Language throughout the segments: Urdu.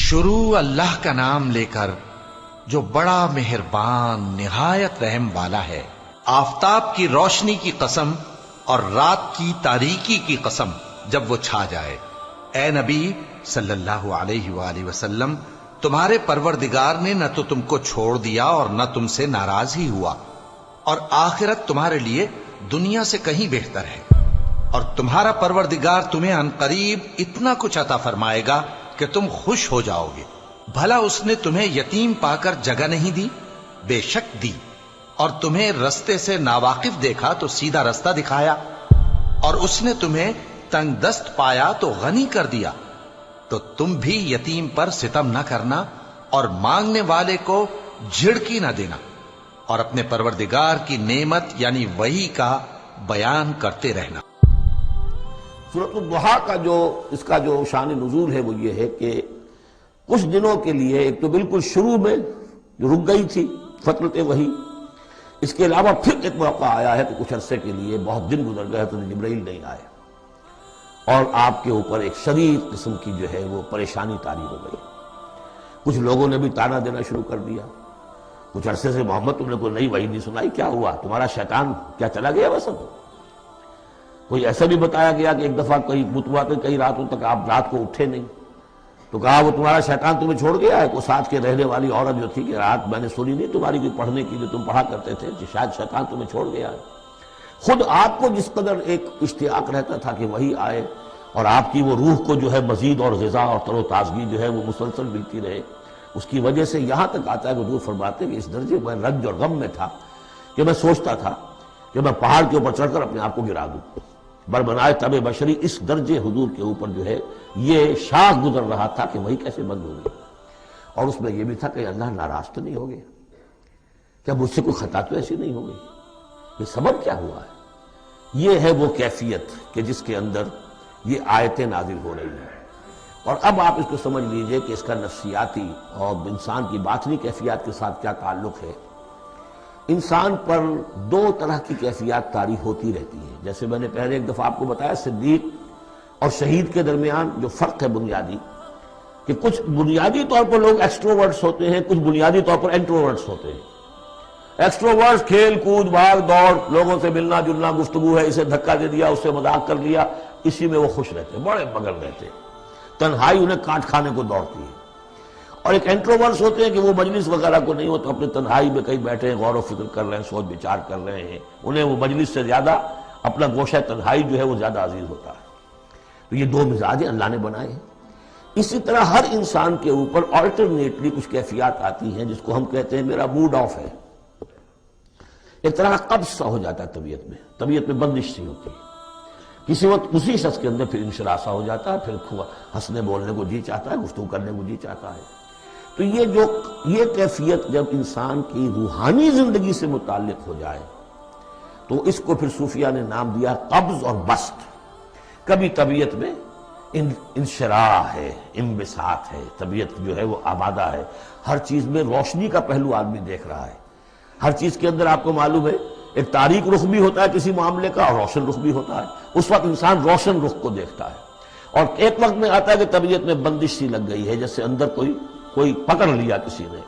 شروع اللہ کا نام لے کر جو بڑا مہربان نہایت رحم والا ہے۔ آفتاب کی روشنی کی قسم اور رات کی تاریکی کی قسم جب وہ چھا جائے۔ اے نبی صلی اللہ علیہ وآلہ وسلم، تمہارے پروردگار نے نہ تو تم کو چھوڑ دیا اور نہ تم سے ناراض ہی ہوا، اور آخرت تمہارے لیے دنیا سے کہیں بہتر ہے، اور تمہارا پروردگار تمہیں عنقریب اتنا کچھ عطا فرمائے گا کہ تم خوش ہو جاؤ گے۔ بھلا اس نے تمہیں یتیم پا کر جگہ نہیں دی؟ بے شک دی، اور تمہیں رستے سے ناواقف دیکھا تو سیدھا رستہ دکھایا، اور اس نے تمہیں تنگ دست پایا تو غنی کر دیا۔ تو تم بھی یتیم پر ستم نہ کرنا اور مانگنے والے کو جھڑکی نہ دینا، اور اپنے پروردگار کی نعمت یعنی وحی کا بیان کرتے رہنا۔ سورۃ الضحیٰ کا اس کا جو شان نزول ہے وہ یہ ہے کہ کچھ دنوں کے لیے، ایک تو بالکل شروع میں جو رک گئی تھی فترت وحی، اس کے علاوہ پھر ایک موقع آیا ہے کہ کچھ عرصے کے لیے بہت دن گزر گئے تو جبرائیل نہیں آئے، اور آپ کے اوپر ایک شدید قسم کی جو ہے وہ پریشانی طاری ہو گئی۔ کچھ لوگوں نے بھی طعنہ دینا شروع کر دیا، کچھ عرصے سے محمد تم نے کوئی نئی وحی نہیں سنائی، کیا ہوا؟ تمہارا شیطان کیا چلا گیا وسط؟ کوئی ایسا بھی بتایا گیا کہ ایک دفعہ کہیں متواتر کئی راتوں تک آپ رات کو اٹھے نہیں، تو کہا وہ تمہارا شیطان تمہیں چھوڑ گیا ہے۔ کوئی ساتھ کے رہنے والی عورت جو تھی کہ رات میں نے سنی نہیں تمہاری کوئی پڑھنے کی جو تم پڑھا کرتے تھے، کہ شاید شیطان تمہیں چھوڑ گیا ہے۔ خود آپ کو جس قدر ایک اشتیاق رہتا تھا کہ وہی آئے اور آپ کی وہ روح کو جو ہے مزید اور غذا اور تر و تازگی جو ہے وہ مسلسل ملتی رہے، اس کی وجہ سے یہاں تک آتا ہے کہ حضور فرماتے ہیں کہ اس درجے میں رنج اور غم میں تھا کہ میں سوچتا تھا کہ میں پہاڑ کے اوپر چڑھ کر اپنے آپ کو گرا دوں۔ بربنائے تب بشری، اس درجے حضور کے اوپر جو ہے یہ شاخ گزر رہا تھا کہ وہی کیسے بند ہو گئی، اور اس میں یہ بھی تھا کہ اللہ ناراض تو نہیں ہو گیا، کیا مجھ سے کوئی خطا تو ایسی نہیں ہو گئی، یہ سبب کیا ہوا ہے؟ یہ ہے وہ کیفیت کہ جس کے اندر یہ آیتیں نازل ہو رہی ہیں۔ اور اب آپ اس کو سمجھ لیجئے کہ اس کا نفسیاتی اور انسان کی باطنی کیفیات کے ساتھ کیا تعلق ہے۔ انسان پر دو طرح کی کیفیات طاری ہوتی رہتی ہیں، جیسے میں نے پہلے ایک دفعہ آپ کو بتایا صدیق اور شہید کے درمیان جو فرق ہے بنیادی، کہ کچھ بنیادی طور پر لوگ ایکسٹروورٹس ہوتے ہیں، کچھ بنیادی طور پر انٹروورٹس ہوتے ہیں۔ ایکسٹروورٹس کھیل کود بھاگ دوڑ، لوگوں سے ملنا جلنا، گفتگو ہے، اسے دھکا دے دیا اس سے مذاق کر لیا، اسی میں وہ خوش رہتے ہیں، بڑے مگن رہتے ہیں، تنہائی انہیں کانٹ کھانے کو دوڑتی ہے۔ اور ایک انٹروورٹس ہوتے ہیں کہ وہ مجلس وغیرہ کو نہیں ہوتا، اپنے تنہائی میں کہیں بیٹھے ہیں، غور و فکر کر رہے ہیں، سوچ بچار کر رہے ہیں، انہیں وہ مجلس سے زیادہ اپنا گوشہ تنہائی جو ہے وہ زیادہ عزیز ہوتا ہے۔ تو یہ دو مزاج اللہ نے بنائے ہیں۔ اسی طرح ہر انسان کے اوپر آلٹرنیٹلی کچھ کیفیات آتی ہیں جس کو ہم کہتے ہیں میرا موڈ آف ہے، ایک طرح کا قبض سا ہو جاتا ہے طبیعت میں بندش سی ہوتی ہے، کسی وقت اسی شخص کے اندر پھر انشراح سا ہو جاتا ہے، پھر ہنسنے بولنے کو جی چاہتا ہے، گفتگو کرنے کو جی چاہتا ہے۔ تو یہ کیفیت جب انسان کی روحانی زندگی سے متعلق ہو جائے تو اس کو پھر صوفیہ نے نام دیا قبض اور بسط۔ کبھی طبیعت میں انشراح ہے، انبساط ہے، طبیعت جو ہے وہ آبادہ ہے، ہر چیز میں روشنی کا پہلو آدمی دیکھ رہا ہے، ہر چیز کے اندر آپ کو معلوم ہے ایک تاریک رخ بھی ہوتا ہے کسی معاملے کا اور روشن رخ بھی ہوتا ہے، اس وقت انسان روشن رخ کو دیکھتا ہے۔ اور ایک وقت میں آتا ہے کہ طبیعت میں بندش سی لگ گئی ہے، جیسے اندر کوئی پکڑ لیا کسی نے،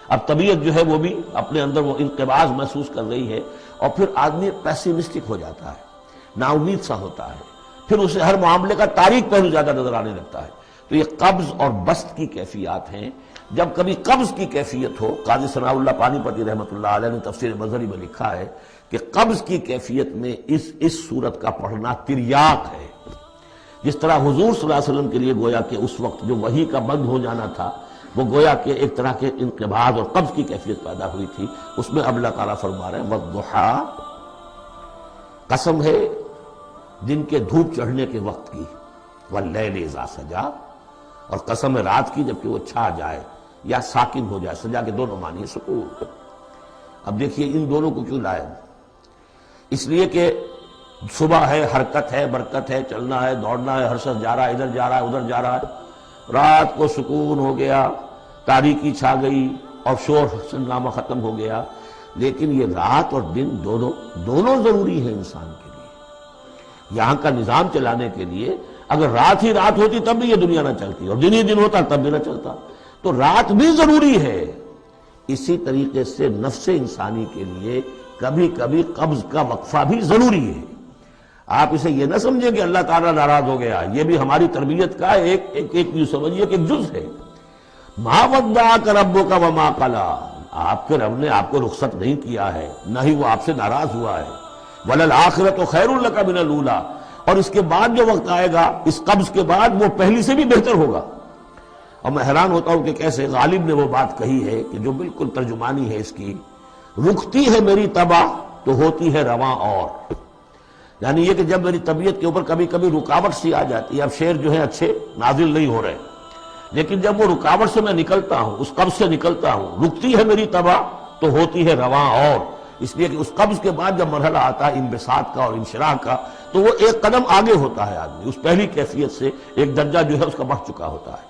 اب طبیعت جو ہے وہ بھی اپنے اندر وہ انقباض محسوس کر رہی ہے، اور پھر آدمی پیسیمسٹک ہو جاتا ہے، نا امید سا ہوتا ہے، پھر اسے ہر معاملے کا تاریک پہلو زیادہ نظر آنے لگتا ہے۔ تو یہ قبض اور بسط کی کیفیات ہیں۔ جب کبھی قبض کی کیفیت ہو، قاضی ثناء اللہ پانی پتی رحمۃ اللہ علیہ نے تفسیر مظہری میں لکھا ہے کہ قبض کی کیفیت میں اس صورت کا پڑھنا تریاق ہے، جس طرح حضور صلی اللہ علیہ وسلم کے لیے گویا کہ اس وقت جو وحی کا بند ہو جانا تھا وہ گویا کہ ایک طرح کے انقباض اور قبض کی کیفیت پیدا ہوئی تھی، اس میں اب اللہ تعالیٰ فرما رہے ہیں والضحیٰ، قسم ہے دن کے دھوپ چڑھنے کے وقت کی، واللیل اذا سجا، اور قسم ہے رات کی جبکہ وہ چھا جائے یا ساکن ہو جائے، سجا کے دونوں معنی ہے سکون۔ اب دیکھیے ان دونوں کو کیوں لائے؟ اس لیے کہ صبح ہے، حرکت ہے، برکت ہے، چلنا ہے، دوڑنا ہے، ہر شخص جا رہا ہے، ادھر جا رہا ہے ادھر جا رہا ہے، رات کو سکون ہو گیا، تاریکی چھا گئی اور شور ہنگامہ ختم ہو گیا۔ لیکن یہ رات اور دن دونوں ضروری ہیں انسان کے لیے، یہاں کا نظام چلانے کے لیے۔ اگر رات ہی رات ہوتی تب بھی یہ دنیا نہ چلتی، اور دن ہی دن ہوتا تب بھی نہ چلتا۔ تو رات بھی ضروری ہے. اسی طریقے سے نفس انسانی کے لیے کبھی کبھی قبض کا وقفہ بھی ضروری ہے. آپ اسے یہ نہ سمجھیں کہ اللہ تعالیٰ ناراض ہو گیا، یہ بھی ہماری تربیت کا ایک یوں سمجھیے کہ ایک جز ہے. ما ودعک ربک وما قلی، آپ کے رب نے آپ کو رخصت نہیں کیا ہے، نہ ہی وہ آپ سے ناراض ہوا ہے. وَلَلْآخِرَةُ خَيْرٌ لَكَ مِنَ الْأُولَىٰ، اور اس کے بعد جو وقت آئے گا اس قبض کے بعد وہ پہلی سے بھی بہتر ہوگا. اور میں حیران ہوتا ہوں کہ کیسے غالب نے وہ بات کہی ہے کہ جو بالکل ترجمانی ہے اس کی، رکتی ہے میری طبع تو ہوتی ہے رواں اور. یعنی یہ کہ جب میری طبیعت کے اوپر کبھی کبھی رکاوٹ سی آ جاتی ہے، اب شعر جو ہے اچھے نازل نہیں ہو رہے، لیکن جب وہ رکاوٹ سے میں نکلتا ہوں، اس قبض سے نکلتا ہوں، رکتی ہے میری طبع تو ہوتی ہے رواں اور. اس لیے کہ اس قبض کے بعد جب مرحلہ آتا ہے انبساط کا اور انشراح کا، تو وہ ایک قدم آگے ہوتا ہے آدمی، اس پہلی کیفیت سے ایک درجہ جو ہے اس کا بڑھ چکا ہوتا ہے.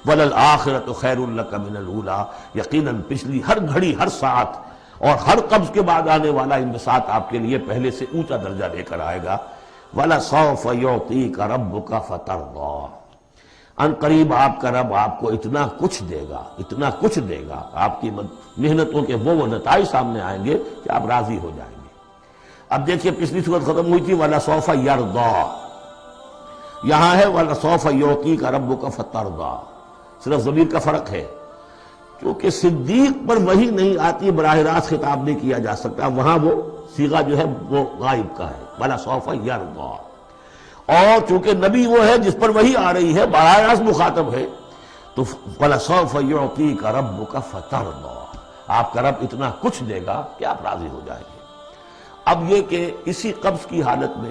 وَلَلْآخِرَةُ خَيْرٌ لَكَ مِنَ الْأُولَىٰ، یقیناً پچھلی ہر گھڑی، ہر ساعت اور ہر قبض کے بعد آنے والا انبساط آپ کے لیے پہلے سے اونچا درجہ لے کر آئے گا. وَلَسَوْفَ يُعْطِيكَ رَبُّكَ فَتَرْضَىٰ، ان قریب آپ کا رب آپ کو اتنا کچھ دے گا، اتنا کچھ دے گا، آپ کی محنتوں کے وہ نتائج سامنے آئیں گے کہ آپ راضی ہو جائیں گے. اب دیکھیے پچھلی صورت ختم ہوئی تھی وَلَسَوْفَ يَرْضَىٰ، یہاں ہے وَلَسَوْفَ يُعْطِيكَ رَبُّكَ فَتَرْضَىٰ، صرف ضمیر کا فرق ہے. کیونکہ صدیق پر وحی نہیں آتی، براہ راست خطاب نہیں کیا جا سکتا، وہاں وہ صیغہ جو ہے وہ غائب کا ہے، وَلَسَوْفَ يَرْضَىٰ. اور چونکہ نبی وہ ہے جس پر وحی آ رہی ہے، براہ راست مخاطب ہے، تو وَلَسَوْفَ يُعْطِيكَ رَبُّكَ فَتَرْضَىٰ، آپ کا رب اتنا کچھ دے گا کہ آپ راضی ہو جائیں گے. اب یہ کہ اسی قبض کی حالت میں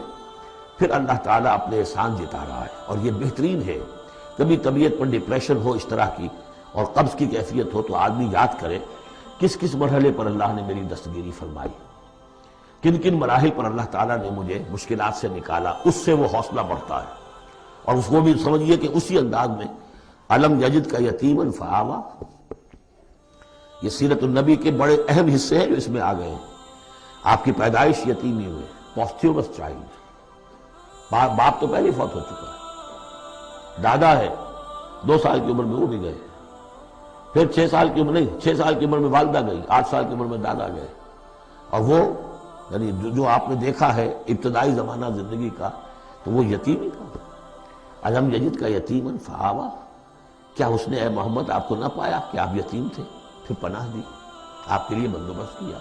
پھر اللہ تعالیٰ اپنے احسان جتا رہا ہے، اور یہ بہترین ہے. کبھی طبیعت پر ڈپریشن ہو اس طرح کی اور قبض کی کیفیت ہو تو آدمی یاد کرے کس کس مرحلے پر اللہ نے میری دستگیری فرمائی، کن کن مراحل پر اللہ تعالیٰ نے مجھے مشکلات سے نکالا، اس سے وہ حوصلہ بڑھتا ہے. اور اس کو بھی سمجھیے کہ اسی انداز میں الم یجد کا یتیما فآویٰ، یہ سیرت النبی کے بڑے اہم حصے ہیں جو اس میں آ گئے ہیں. آپ کی پیدائش یتیمی ہوئے، پوسٹیومس چائلڈ، باپ تو پہلے فوت ہو چکا ہے، دادا ہے 2 سال کی عمر میں وہ بھی گئے، پھر 6 سال کی عمر نہیں 6 سال کی عمر میں والدہ گئی، 8 سال کی عمر میں دادا گئے. اور وہ یعنی جو آپ نے دیکھا ہے ابتدائی زمانہ زندگی کا، تو وہ یتیم ہی تھا. الم یجد کا یتیما فآویٰ، کیا اس نے اے محمد آپ کو نہ پایا کہ آپ یتیم تھے، پھر پناہ دی، آپ کے لیے بندوبست کیا،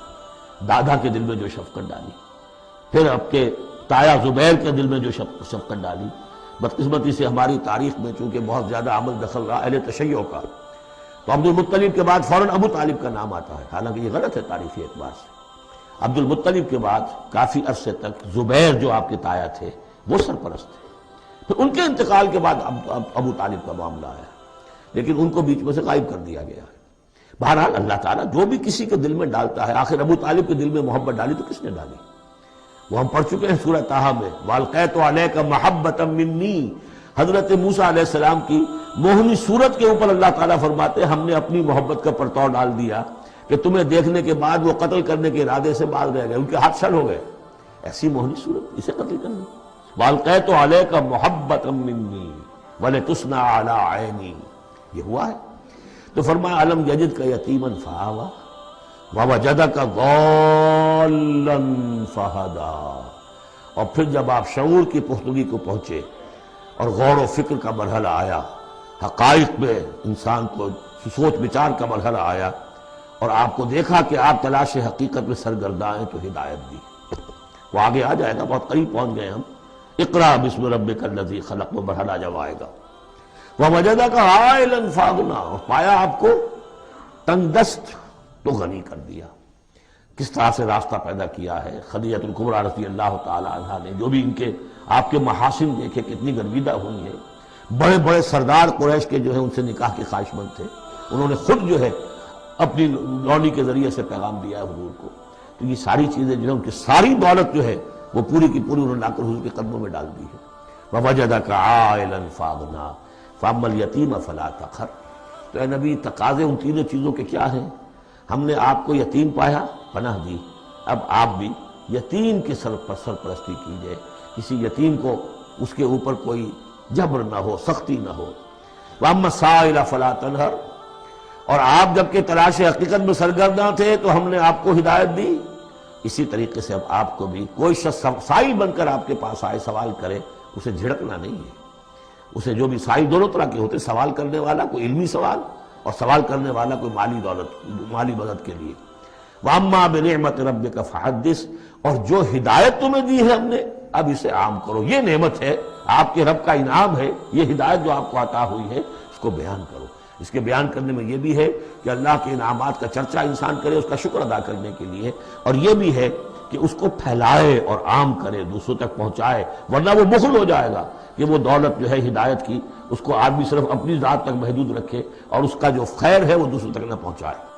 دادا کے دل میں جو شفقت ڈالی، پھر آپ کے تایا زبیر کے دل میں جو شفقت ڈالی. بدقسمتی سے ہماری تاریخ میں چونکہ بہت زیادہ عمل دخل رہا اہل تشیع کا، تو عبد المطلب کے بعد فوراً ابو طالب کا نام آتا ہے، حالانکہ یہ غلط ہے تاریخی اعتبار سے. عبد المطلب کے بعد کافی عرصے تک زبیر جو آپ کے تایا تھے وہ سرپرست تھے، پھر ان کے انتقال کے بعد ابو طالب کا معاملہ آیا، لیکن ان کو بیچ میں سے غائب کر دیا گیا ہے. بہرحال اللہ تعالیٰ جو بھی کسی کے دل میں ڈالتا ہے، آخر ابو طالب کے دل میں محبت ڈالی تو کس نے ڈالی؟ وہ ہم پڑھ چکے ہیں سورہ طٰہٰ میں، وَأَلْقَيْتُ عَلَيْكَ مَحَبَّةً مِّنِّي. حضرت موسیٰ علیہ السلام کی موہنی صورت کے اوپر اللہ تعالیٰ فرماتے ہیں ہم نے اپنی محبت کا پرتو ڈال دیا کہ تمہیں دیکھنے کے بعد وہ قتل کرنے کے ارادے سے باز رہ گئے، ان کے ہاتھ شل ہو گئے. ایسی موہنی صورت، اسے قتل کرنا. وَأَلْقَيْتُ عَلَيْكَ مَحَبَّةً مِّنِّي وَلِتُصْنَعَ عَلَىٰ عَيْنِي، یہ ہوا ہے. تو فرمایا الم یجد کا یتیما فآویٰ ووجدک ضالا فہدیٰ. اور پھر جب آپ شعور کی پختگی کو پہنچے اور غور و فکر کا مرحلہ آیا، حقائق میں انسان کو سوچ بچار کا مرحلہ آیا، اور آپ کو دیکھا کہ آپ تلاش حقیقت میں سرگرداں ہیں، تو ہدایت دی. وہ آگے آ جائے گا، بہت قریب پہنچ گئے ہم. اقرأ بسم ربک الذی خلق میں مرحلہ جب آئے گا. وَوَجَدَكَ عَائِلًا فَأَغْنَىٰ، اور پایا آپ کو تنگ دست تو غنی کر دیا. کس طرح سے راستہ پیدا کیا ہے. خدیجہ الکبریٰ رضی اللہ تعالی عنہا نے جو بھی ان کے آپ کے محاسن دیکھے کتنی گرویدہ ہوئی ہیں. بڑے بڑے سردار قریش کے جو ہے ان سے نکاح کے خواہش مند تھے، انہوں نے خود جو ہے اپنی لونی کے ذریعے سے پیغام دیا ہے حضور کو. تو یہ ساری چیزیں جو ہے ان کی ساری دولت جو ہے وہ پوری کی پوری انہوں نے لا کر حضور کے قدموں میں ڈال دی ہے. وَوَجَدَكَ عَائِلًا فَأَغْنَىٰ فَأَمَّا الْيَتِيمَ فَلَا تَقْهَرْ. تو اے نبی تقاضے ان تینوں چیزوں کے کیا ہیں؟ ہم نے آپ کو یتیم پایا، پناہ دی، اب آپ بھی یتیم کی سرپرستی کیجئے. کسی یتیم کو اس کے اوپر کوئی جبر نہ ہو، سختی نہ ہو. وَأَمَّا السَّائِلَ فَلَا تَنْهَرْ، اور آپ جبکہ تلاش حقیقت میں سرگرداں تھے تو ہم نے آپ کو ہدایت دی. اسی طریقے سے اب آپ کو بھی کوئی شخص سائل بن کر آپ کے پاس آئے سوال کرے، اسے جھڑکنا نہیں ہے. اسے جو بھی سائل دونوں طرح کے ہوتے، سوال کرنے والا کوئی علمی سوال اور سوال کرنے والا کوئی مالی مدد کے لیے. وَأَمَّا بِنِعْمَةِ رَبِّكَ فَحَدِّثْ، اور جو ہدایت تمہیں دی ہے ہم نے اب اسے عام کرو. یہ نعمت ہے، آپ کے رب کا انعام ہے، یہ ہدایت جو آپ کو عطا ہوئی ہے اس کو بیان کرو. اس کے بیان کرنے میں یہ بھی ہے کہ اللہ کے انعامات کا چرچا انسان کرے اس کا شکر ادا کرنے کے لیے، اور یہ بھی ہے کہ اس کو پھیلائے اور عام کرے، دوسروں تک پہنچائے، ورنہ وہ بخل ہو جائے گا کہ وہ دولت جو ہے ہدایت کی اس کو آدمی صرف اپنی ذات تک محدود رکھے اور اس کا جو خیر ہے وہ دوسروں تک نہ پہنچائے.